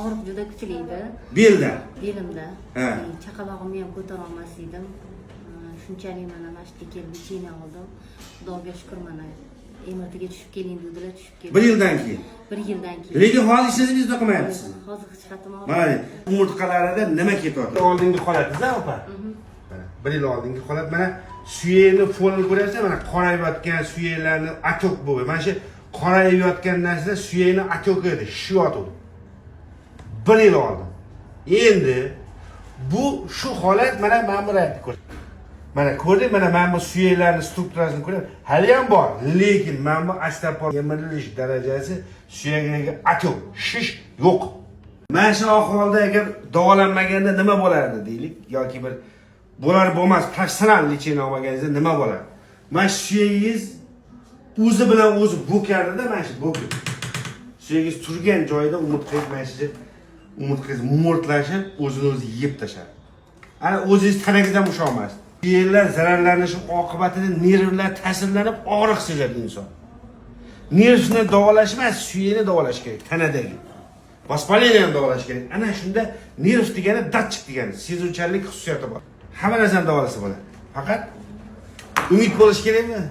og'riq juda kuchli edi. Belda. Belimda. Ha. Chaqalog'imni ham ko'tara olmas edim. Shunchalik mana Mash'ga kelib china oldim. Xudoga shukr mana MRTga tushib keling dedilar, tushib keldim. 1 yildan keyin. 1 yildan keyin. Lekin hozir ishlaringizni qilmayapsiz. Hozir hech qatim Mana umurtqalarida nima ketyapti? Oldingi holatingiz opa. Mana 1 yil oldingi holat mana suyakni fonini ko'ryapsizlar, mana qorayotgan suyaklarni atok bo'lgan. Mana shu qorayotgan narsa suyakni atoki edi, shishyotdi. 1 yil oldin. Endi bu shu holat mana bu raytni ko'r. Mana ko'rding, mana bu suyaklarning strukturasini ko'rib, hali ham bor, lekin mana bu astapol yemirilish darajasi suyagiga atok, shish yo'q. Mana shu ahvolda agar davolanmaganda nima bo'lardi deylik, yoki bir bo'lmas professional lecheniya olmaganingizda nima bo'ladi? Mana suyagingiz o'zi bilan o'zi bo'kardida, mana shu bo'kib. Suyagingiz turgan joyida umurtqangiz mo'rtlashib, o'zini o'zi yeb tashladi. Ana o'zingiz tanangizdan usholmaysiz. Suyaklar zararlanishi oqibatida nervlar ta'sirlanib og'riq sezadi inson. Nervni davolash emas, suyakni davolash kerak, tanadagi. Vоспаленияni davolash kerak. Ana shunda nerv degani datchik degani, sezuvchanlik xususiyati bor. Hamma narsani davolasa bo'ladi. Faqat umid bo'lish kerakmi?